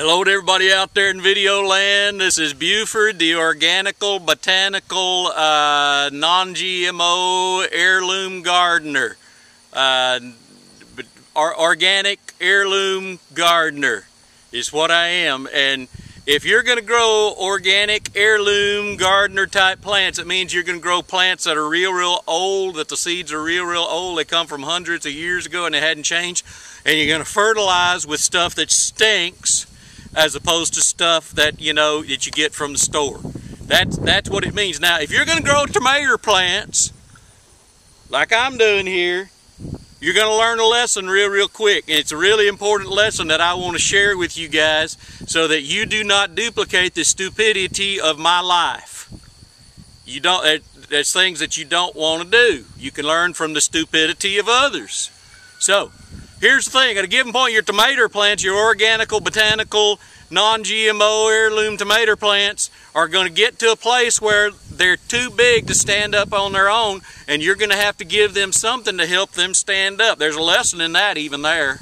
Hello to everybody out there in video land. This is Buford, the organical, botanical, non-GMO heirloom gardener. Organic heirloom gardener is what I am. And if you're going to grow organic heirloom gardener type plants, it means you're going to grow plants that are real old, that the seeds are real old. They come from hundreds of years ago and they hadn't changed. And you're going to fertilize with stuff that stinks, as opposed to stuff that that you get from the store. That's what it means. Now, if you're going to grow tomato plants, like I'm doing here, you're going to learn a lesson real quick. And it's a really important lesson that I want to share with you guys so that you do not duplicate the stupidity of my life. There's things that you don't want to do. You can learn from the stupidity of others. So, here's the thing, at a given point, your tomato plants, your organical, botanical, non-GMO heirloom tomato plants are going to get to a place where they're too big to stand up on their own, and you're going to have to give them something to help them stand up. There's a lesson in that even there.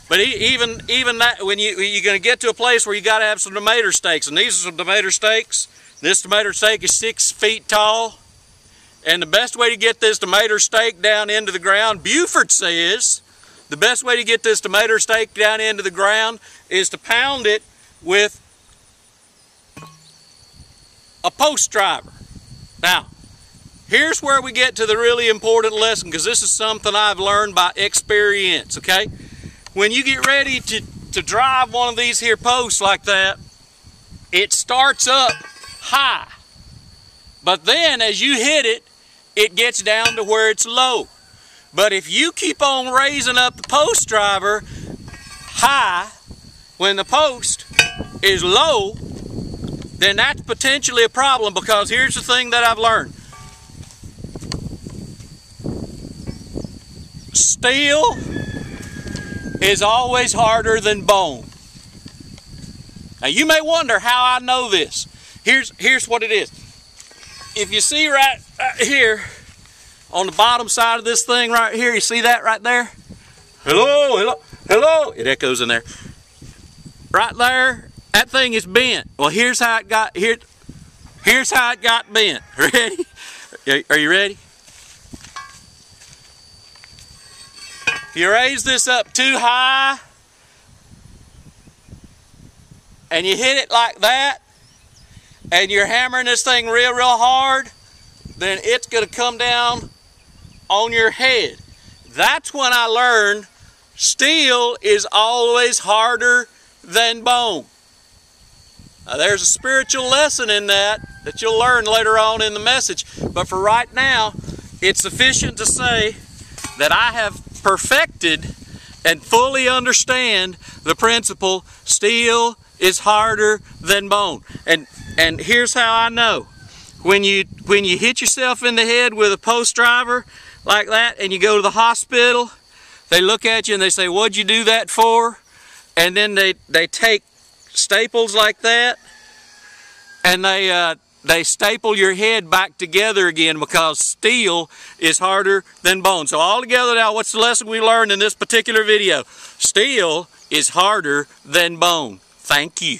But even that, when you're going to get to a place where you got to have some tomato stakes, and these are some tomato stakes. This tomato stake is 6 feet tall, and the best way to get this tomato stake down into the ground, Buford says, the best way to get this tomato stake down into the ground is to pound it with a post driver. Now, here's where we get to the really important lesson, because this is something I've learned by experience, okay? When you get ready to drive one of these here posts like that, it starts up high. But then as you hit it, it gets down to where it's low. But if you keep on raising up the post driver high when the post is low, then that's potentially a problem, because here's the thing that I've learned. Steel is always harder than bone. Now you may wonder how I know this. Here's what it is. If you see right here, on the bottom side of this thing right here, you see that right there? Hello. It echoes in there. Right there, that thing is bent. Well, here's how it got bent. Ready? Are you ready? If you raise this up too high and you hit it like that, and you're hammering this thing real hard, then it's going to come down on your head. That's when I learned steel is always harder than bone. Now, there's a spiritual lesson in that you'll learn later on in the message, but for right now, it's sufficient to say that I have perfected and fully understand the principle: steel is harder than bone. And here's how I know. When you hit yourself in the head with a post driver like that and you go to the hospital, they look at you and they say, "What'd you do that for?" And then they take staples like that and they staple your head back together again, because steel is harder than bone. So all together now, what's the lesson we learned in this particular video? Steel is harder than bone. Thank you.